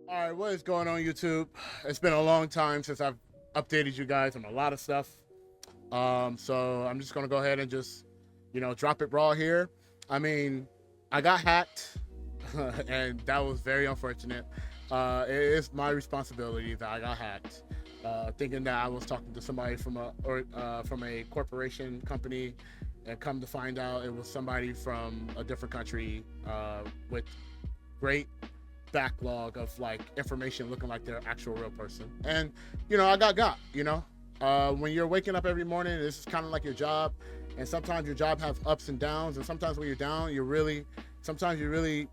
All right, what is going on, YouTube? It's been a long time since I've updated you guys on a lot of stuff. So I'm just gonna go ahead and just, drop it raw here. I mean, I got hacked, and that was very unfortunate. It is my responsibility that I got hacked. Thinking that I was talking to somebody from a corporation company, and come to find out it was somebody from a different country with great backlog of like information looking like they're actual real person. And I got. When you're waking up every morning, this is kind of like your job, and sometimes your job have ups and downs, and sometimes when you're down, sometimes you really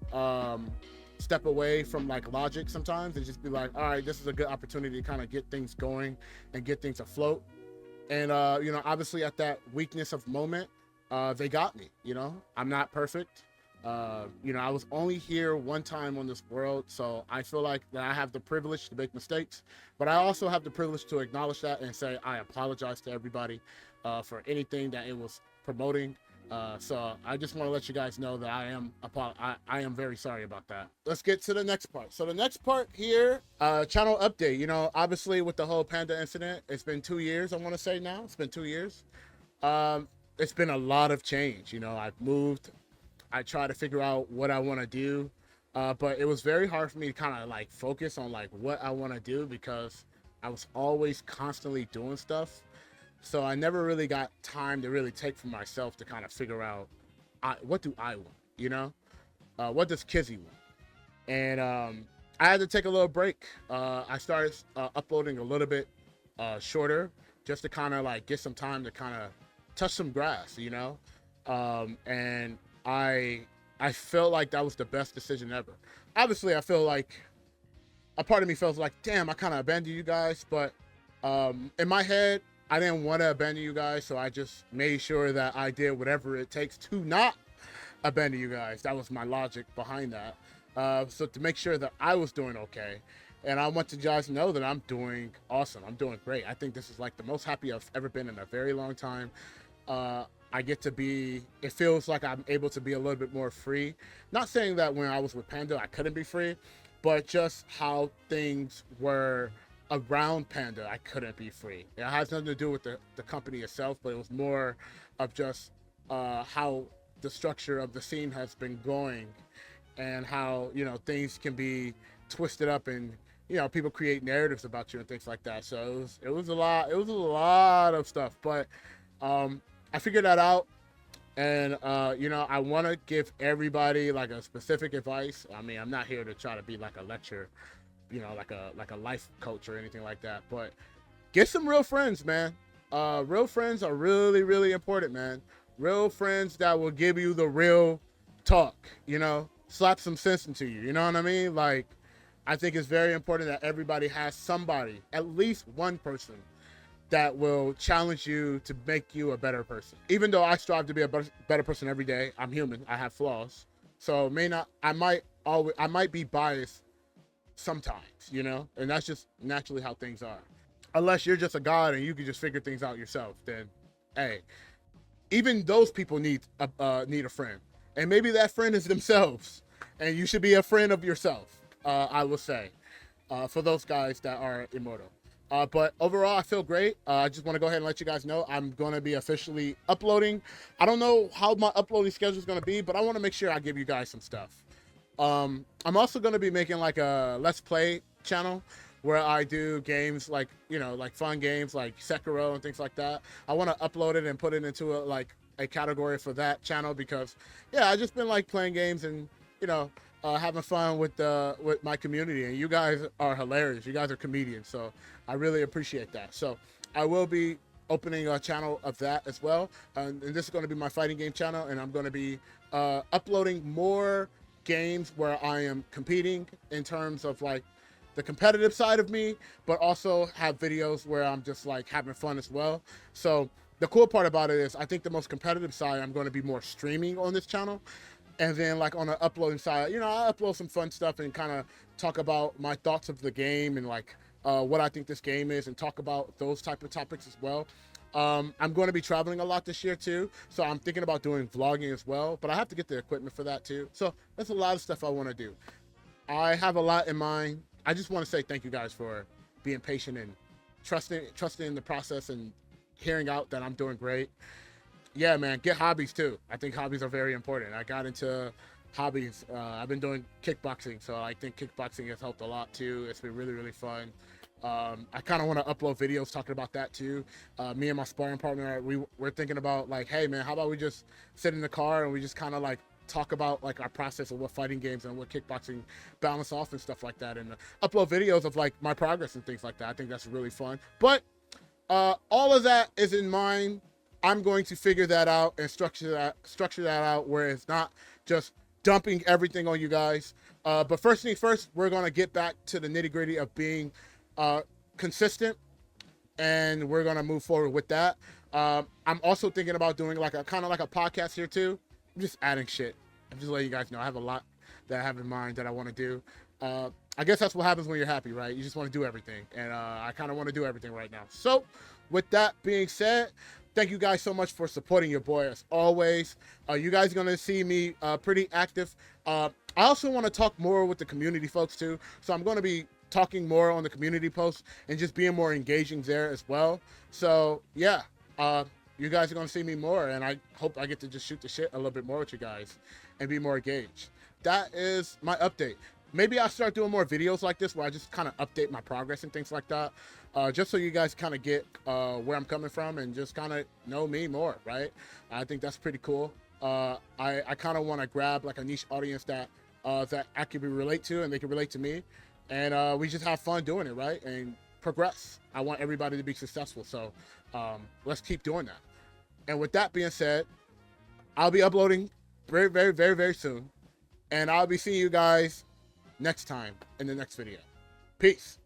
step away from like logic sometimes and just be like, all right, this is a good opportunity to kind of get things going and get things afloat. And obviously at that weakness of moment, they got me. I'm not perfect. I was only here one time on this world, so I feel like that I have the privilege to make mistakes, but I also have the privilege to acknowledge that and say I apologize to everybody for anything that it was promoting. So I just want to let you guys know that I am very sorry about that. Let's get to the next part. So the next part here, channel update. Obviously with the whole panda incident, it's been 2 years. I want to say now it's been 2 years. It's been a lot of change. I've moved. I try to figure out what I want to do, but it was very hard for me to kind of like focus on like what I want to do because I was always constantly doing stuff. So I never really got time to really take for myself to kind of figure out what do I want, what does Kizzy want? And I had to take a little break. I started uploading a little bit shorter just to kind of like get some time to kind of touch some grass. And I felt like that was the best decision ever. Obviously, I feel like a part of me feels like, damn, I kind of abandoned you guys, but in my head, I didn't want to abandon you guys, so I just made sure that I did whatever it takes to not abandon you guys. That was my logic behind that. So to make sure that I was doing okay. And I want you guys to know that I'm doing awesome. I'm doing great. I think this is like the most happy I've ever been in a very long time. I get to be, it feels like I'm able to be a little bit more free. Not saying that when I was with Panda, I couldn't be free, but just how things were around Panda, I couldn't be free. It has nothing to do with the company itself, but it was more of just how the structure of the scene has been going and how, things can be twisted up and, people create narratives about you and things like that. So it was a lot of stuff, but I figured that out, and I want to give everybody like a specific advice. I mean, I'm not here to try to be like a lecture, like a life coach or anything like that. But get some real friends, man. Real friends are really, really important, man. Real friends that will give you the real talk. Slap some sense into you. You know what I mean? Like, I think it's very important that everybody has somebody, at least one person, that will challenge you to make you a better person. Even though I strive to be a better person every day, I'm human. I have flaws, so I might be biased sometimes, and that's just naturally how things are. Unless you're just a god and you can just figure things out yourself, then hey, even those people need a friend, and maybe that friend is themselves, and you should be a friend of yourself. I will say, for those guys that are immortal. But overall, I feel great. I just want to go ahead and let you guys know I'm going to be officially uploading. I don't know how my uploading schedule is going to be, but I want to make sure I give you guys some stuff. I'm also going to be making like a Let's Play channel where I do games like, like fun games like Sekiro and things like that. I want to upload it and put it into a category for that channel because, yeah, I just been like playing games and, having fun with my community, and you guys are hilarious. You guys are comedians, so I really appreciate that. So I will be opening a channel of that as well, and this is going to be my fighting game channel, and I'm going to be uploading more games where I am competing in terms of like the competitive side of me, but also have videos where I'm just like having fun as well. So the cool part about it is I think the most competitive side, I'm going to be more streaming on this channel. And then like on the uploading side, I upload some fun stuff and kind of talk about my thoughts of the game and like what I think this game is and talk about those type of topics as well. I'm going to be traveling a lot this year too, so I'm thinking about doing vlogging as well, but I have to get the equipment for that too. So there's a lot of stuff I want to do. I have a lot in mind. I just want to say thank you guys for being patient and trusting in the process and hearing out that I'm doing great. Yeah, man, get hobbies too. I think hobbies are very important. I got into hobbies. I've been doing kickboxing, so I think kickboxing has helped a lot too. It's been really, really fun. I kind of want to upload videos talking about that too. Me and my sparring partner, we're thinking about like, hey man, how about we just sit in the car and we just kind of like talk about like our process of what fighting games and what kickboxing balance off and stuff like that, and upload videos of like my progress and things like that. I think that's really fun. But all of that is in mind. I'm going to figure that out and structure that out where it's not just dumping everything on you guys. But first thing first, we're gonna get back to the nitty gritty of being consistent, and we're gonna move forward with that. I'm also thinking about doing like a kind of like a podcast here too. I'm just adding shit. I'm just letting you guys know I have a lot that I have in mind that I want to do. I guess that's what happens when you're happy, right? You just want to do everything, and I kind of want to do everything right now. So, with that being said, thank you guys so much for supporting your boy as always. You guys are gonna see me pretty active. I also want to talk more with the community folks too, so I'm going to be talking more on the community posts and just being more engaging there as well. So yeah, you guys are going to see me more, and I hope I get to just shoot the shit a little bit more with you guys and be more engaged. That is my update. Maybe I'll start doing more videos like this where I just kind of update my progress and things like that, just so you guys kind of get where I'm coming from and just kind of know me more, right? I think that's pretty cool. I kind of want to grab like a niche audience that I can relate to and they can relate to me, and we just have fun doing it, right? And progress. I want everybody to be successful, so let's keep doing that. And with that being said, I'll be uploading very, very, very, very soon, and I'll be seeing you guys next time in the next video. Peace.